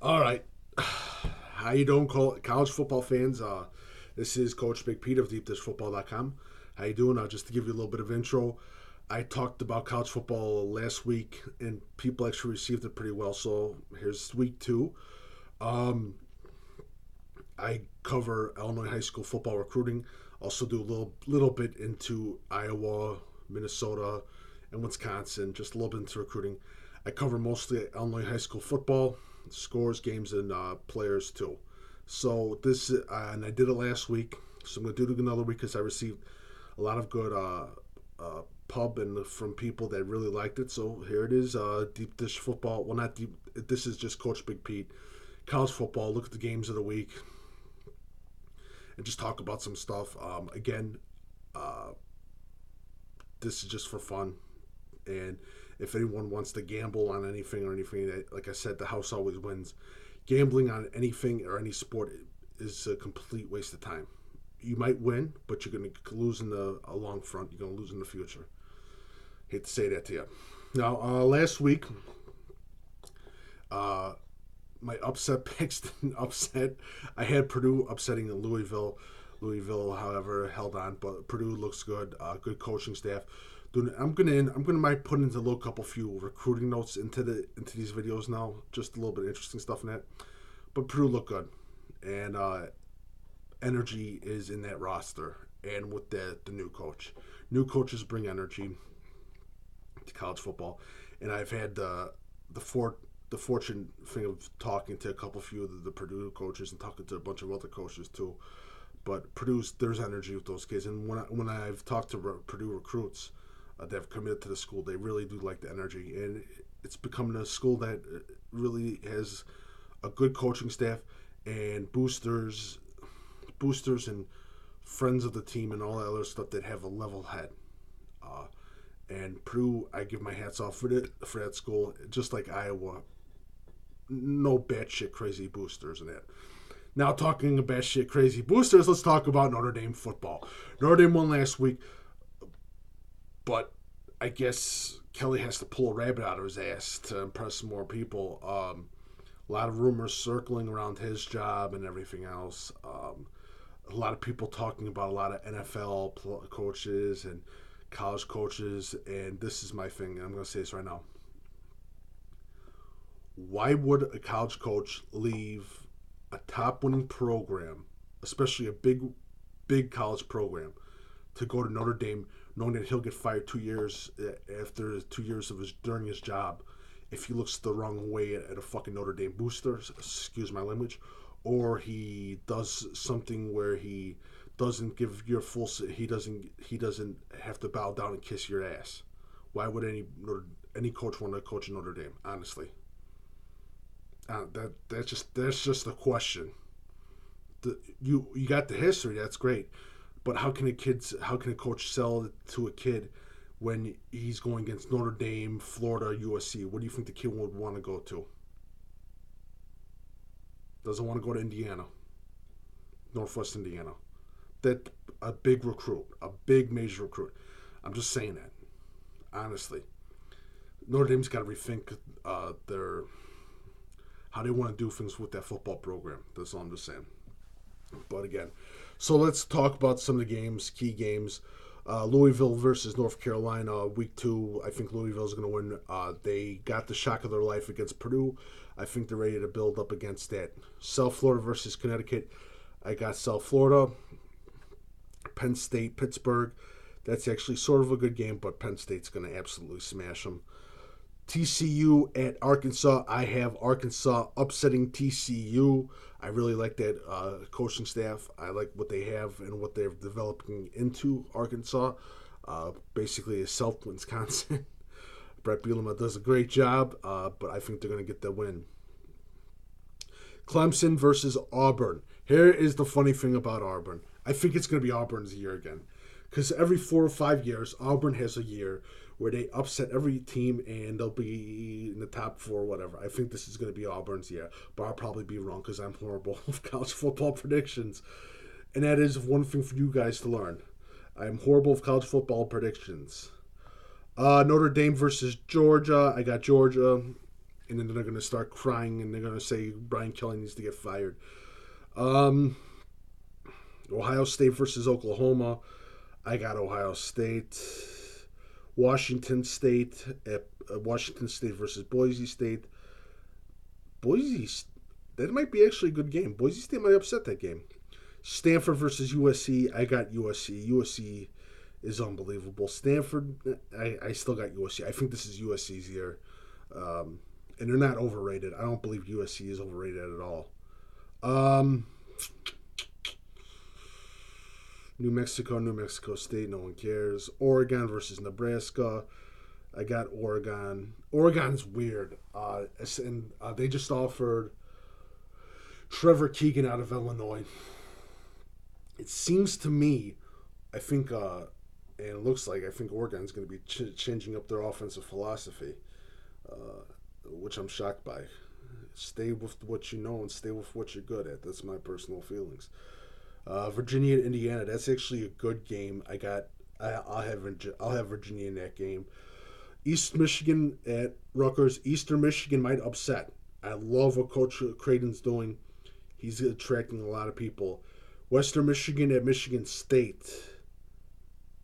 All right. How you doing, college football fans? This is Coach Big Pete of DeepDishFootball.com. How you doing? Just to give you a little bit of intro, I talked about college football last week, and people actually received it pretty well. So here's week two. Um, I cover Illinois high school football recruiting. Also do a little bit into Iowa, Minnesota, and Wisconsin. Just a little bit into recruiting. I cover mostly Illinois high school football, scores, games, and players too. So this and I did it last week. So I'm gonna do it another week because I received a lot of good pub and from people that really liked it. So here it is, deep dish football. Well, not deep. This is just Coach Big Pete, college football. Look at the games of the week and just talk about some stuff. Again, uh, this is just for fun. And if anyone wants to gamble on anything or anything, like I said, the house always wins. Gambling on anything or any sport is a complete waste of time. You might win, but you're going to lose in the a long front. You're going to lose in the future. Hate to say that to you. Now, last week, uh, my upset picks didn't upset. I had Purdue upsetting Louisville. Louisville, however, held on, but Purdue looks good. Good coaching staff. I'm gonna might put into a little couple few recruiting notes into these videos now. Just a little bit of interesting stuff in that. But Purdue looked good, and energy is in that roster. And with the new coaches bring energy to college football. And I've had the fortune thing of talking to a couple few of the Purdue coaches and talking to a bunch of other coaches too. But there's energy with those kids, and when I've talked to Purdue recruits that have committed to the school, they really do like the energy, and it's becoming a school that really has a good coaching staff and boosters and friends of the team and all that other stuff that have a level head. And Purdue, I give my hats off for that school, just like Iowa. No batshit crazy boosters in it. Now, talking about shit crazy boosters, let's talk about Notre Dame football. Notre Dame won last week, but I guess Kelly has to pull a rabbit out of his ass to impress more people. A lot of rumors circling around his job and everything else. A lot of people talking about a lot of NFL coaches and college coaches, and this is my thing, and I'm going to say this right now. Why would a college coach leave a top winning program, especially a big college program, to go to Notre Dame, knowing that he'll get fired 2 years after 2 years of during his job, if he looks the wrong way at a fucking Notre Dame booster, excuse my language, or he does something where he doesn't give your full, he doesn't have to bow down and kiss your ass. Why would any coach want to coach in Notre Dame? Honestly. That's just a question. You got the history, that's great, but how can a coach sell it to a kid when he's going against Notre Dame, Florida, USC? What do you think the kid would want to go to? Doesn't want to go to Indiana, Northwest Indiana. That a big recruit, a big major recruit. I'm just saying that, honestly. Notre Dame's got to rethink their how they want to do things with that football program. That's all I'm just saying. But again, so let's talk about some of the games, key games. Louisville versus North Carolina, week 2. I think Louisville's going to win. They got the shock of their life against Purdue. I think they're ready to build up against that. South Florida versus Connecticut. I got South Florida. Penn State, Pittsburgh. That's actually sort of a good game, but Penn State's going to absolutely smash them. TCU at Arkansas. I have Arkansas upsetting TCU. I really like that coaching staff. I like what they have and what they're developing into Arkansas. Basically, a South Wisconsin. Brett Bielema does a great job, but I think they're going to get the win. Clemson versus Auburn. Here is the funny thing about Auburn. I think it's going to be Auburn's year again. Because every 4 or 5 years, Auburn has a year where they upset every team and they'll be in the top 4 or whatever. I think this is going to be Auburn's year. But I'll probably be wrong because I'm horrible with college football predictions. And that is one thing for you guys to learn. I am horrible with college football predictions. Notre Dame versus Georgia. I got Georgia. and then they're going to start crying and they're going to say Brian Kelly needs to get fired. Um, Ohio State versus Oklahoma. I got Ohio State. Washington State Washington State versus Boise State. Boise, that might be actually a good game. Boise State might upset that game. Stanford versus USC. I got USC. USC is unbelievable. Stanford, I still got USC. I think this is USC's year. And they're not overrated. I don't believe USC is overrated at all. New Mexico State, no one cares. Oregon versus Nebraska. I got Oregon. Oregon's weird. They just offered Trevor Keegan out of Illinois. It seems to me, I think, and it looks like, I think Oregon's going to be changing up their offensive philosophy, which I'm shocked by. Stay with what you know and stay with what you're good at. That's my personal feelings. Virginia and Indiana. That's actually a good game. I'll have Virginia in that game. East Michigan at Rutgers. Eastern Michigan might upset. I love what Coach Creighton's doing. He's attracting a lot of people. Western Michigan at Michigan State.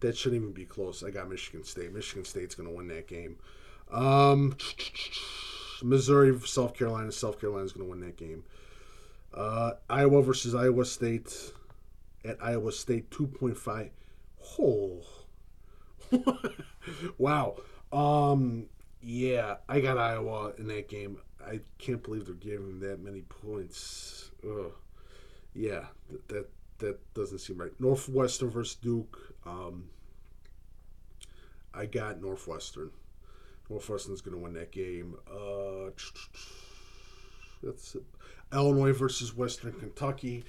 That shouldn't even be close. I got Michigan State. Michigan State's going to win that game. Missouri, South Carolina. South Carolina's going to win that game. Iowa versus Iowa State. At Iowa State, 2.5. Oh. Wow. Yeah, I got Iowa in that game. I can't believe they're giving that many points. Ugh. Yeah, that doesn't seem right. Northwestern versus Duke. I got Northwestern. Northwestern's going to win that game. That's it. Illinois versus Western Kentucky.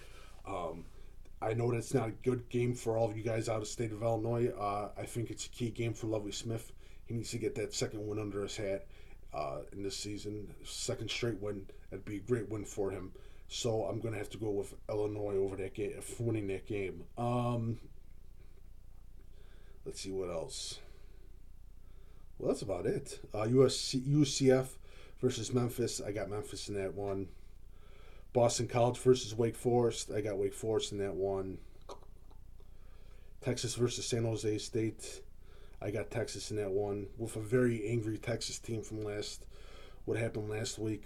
I know that's not a good game for all of you guys out of the state of Illinois. I think it's a key game for Lovie Smith. He needs to get that second win under his hat in this season. Second straight win. That'd be a great win for him. So I'm going to have to go with Illinois over that game, winning that game. Let's see what else. Well, that's about it. UCF versus Memphis. I got Memphis in that one. Boston College versus Wake Forest. I got Wake Forest in that one. Texas versus San Jose State. I got Texas in that one. With a very angry Texas team from what happened last week.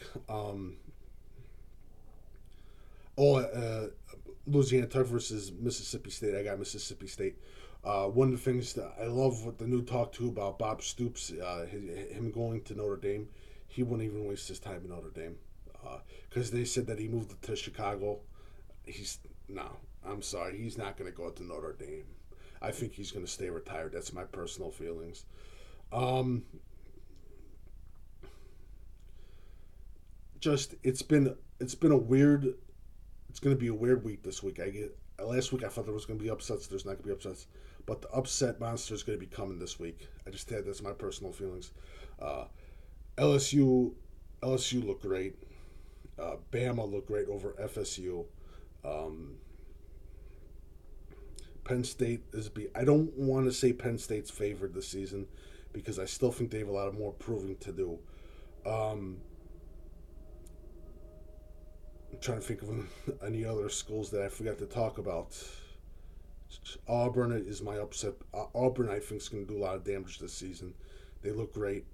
Louisiana Tech versus Mississippi State. I got Mississippi State. One of the things that I love with the new talk too about Bob Stoops, him going to Notre Dame, he wouldn't even waste his time in Notre Dame. Because they said that he moved to Chicago. I'm sorry, he's not going to go to Notre Dame. I think he's going to stay retired. That's my personal feelings. It's going to be a weird week this week. Last week I thought there was going to be upsets. There's not going to be upsets, but the upset monster is going to be coming this week. That's my personal feelings. LSU looked great. Bama looked great over FSU. Penn State I don't want to say Penn State's favored this season because I still think they have a lot of more proving to do. I'm trying to think of any other schools that I forgot to talk about. Auburn is my upset. Auburn, I think, is going to do a lot of damage this season. They look great.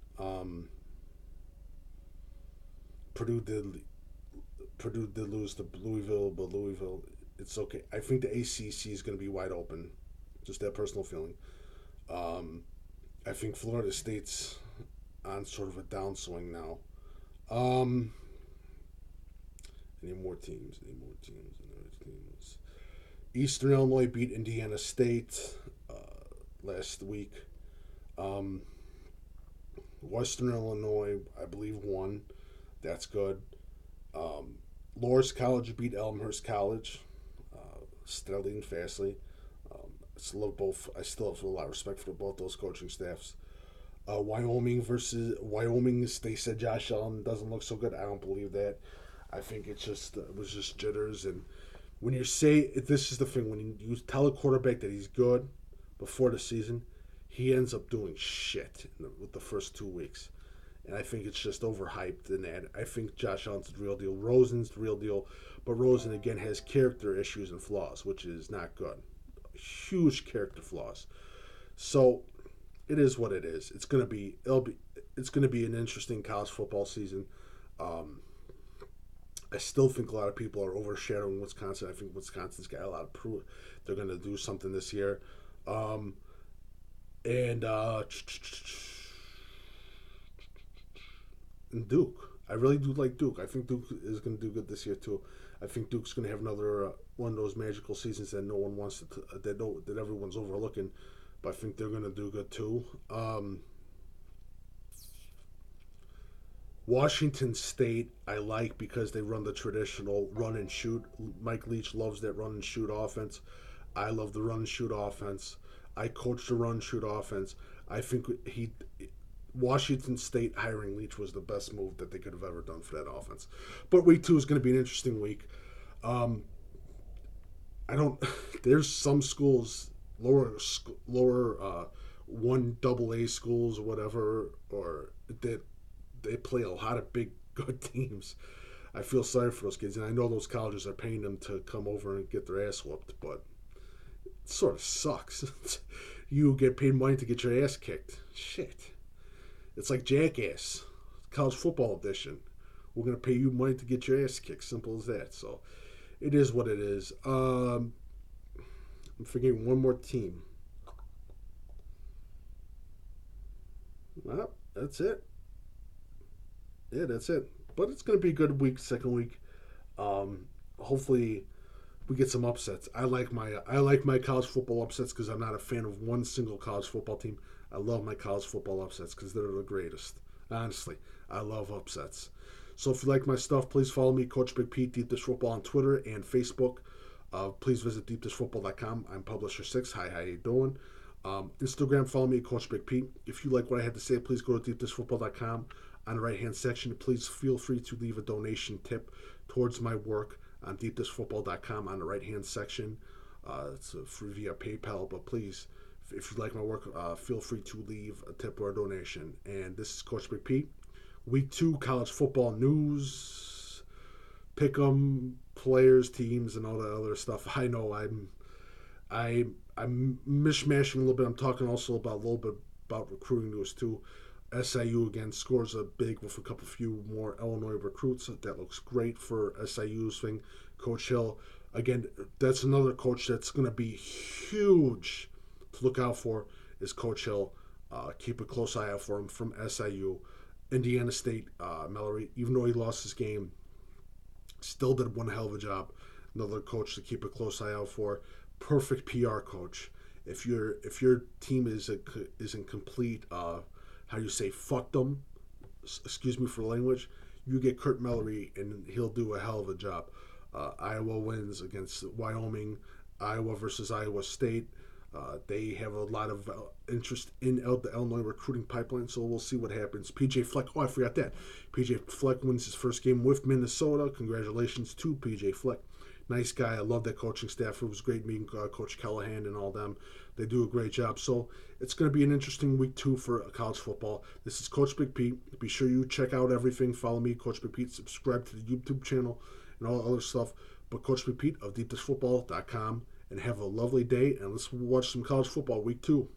Purdue did lose to Louisville, but Louisville, it's okay. I think the ACC is going to be wide open. Just that personal feeling. I think Florida State's on sort of a downswing now. Any more teams? Eastern Illinois beat Indiana State last week. Western Illinois, I believe, won. That's good. Loras College beat Elmhurst College steadily and fastly. I still have a lot of respect for both those coaching staffs. Wyoming, they said Josh Allen doesn't look so good. I don't believe that. I think it was just jitters. And when you say, this is the thing, when you tell a quarterback that he's good before the season, he ends up doing shit with the first 2 weeks. and I think it's just overhyped. And that I think Josh Allen's the real deal. Rosen's the real deal, but Rosen again has character issues and flaws, which is not good. Huge character flaws. So it is what it is. It's gonna be an interesting college football season. Um, I still think a lot of people are overshadowing Wisconsin. I think Wisconsin's got a lot of proof they're going to do something this year. Um, and and Duke. I really do like Duke. I think Duke is going to do good this year too. I think Duke's going to have another one of those magical seasons that no one wants to that everyone's overlooking. But I think they're going to do good too. Washington State, I like because they run the traditional run and shoot. Mike Leach loves that run and shoot offense. I love the run and shoot offense. I coach the run and shoot offense. I think Washington State hiring Leach was the best move that they could have ever done for that offense. But week 2 is going to be an interesting week. Um, I don't. There's some schools lower one double A schools or whatever, or that they play a lot of big good teams. I feel sorry for those kids, and I know those colleges are paying them to come over and get their ass whooped, but it sort of sucks. You get paid money to get your ass kicked. Shit. It's like Jackass, college football edition. We're going to pay you money to get your ass kicked. Simple as that. So it is what it is. I'm forgetting one more team. Well, that's it. Yeah, that's it. But it's going to be a good week, second week. Hopefully, we get some upsets. I like my college football upsets because I'm not a fan of one single college football team. I love my college football upsets because they're the greatest. Honestly, I love upsets. So if you like my stuff, please follow me, Coach Big Pete, Deep Dish Football on Twitter and Facebook. Please visit deepdishfootball.com. I'm Publisher 6. Hi, how you doing? Instagram, follow me, Coach Big Pete. If you like what I had to say, please go to deepdishfootball.com. On the right-hand section, please feel free to leave a donation tip towards my work on deepdishfootball.com on the right-hand section. It's free via PayPal, but please, if you like my work, feel free to leave a tip or a donation. And this is Coach Big Pete. Week 2 college football news, pick 'em, players, teams, and all that other stuff. I know I'm mishmashing a little bit. I'm talking also about a little bit about recruiting news too. SIU again scores a big with a few more Illinois recruits. That looks great for SIU's thing. Coach Hill, again, that's another coach that's going to be huge to look out for is Coach Hill. Keep a close eye out for him from SIU. Indiana State, Mallory, even though he lost his game, still did one hell of a job. Another coach to keep a close eye out for. Perfect PR coach. If your team is in complete how you say fuck them, excuse me for the language, you get Kurt Mallory and he'll do a hell of a job. Iowa wins against Wyoming. Iowa versus Iowa State. They have a lot of interest in the Illinois recruiting pipeline, so we'll see what happens. PJ Fleck, oh, I forgot that. PJ Fleck wins his first game with Minnesota. Congratulations to PJ Fleck. Nice guy. I love that coaching staff. It was great meeting Coach Callahan and all them. They do a great job. So it's going to be an interesting week 2 for college football. This is Coach Big Pete. Be sure you check out everything. Follow me, Coach Big Pete. Subscribe to the YouTube channel and all other stuff. But Coach Big Pete of deepdishfootball.com. And have a lovely day. And let's watch some college football week 2.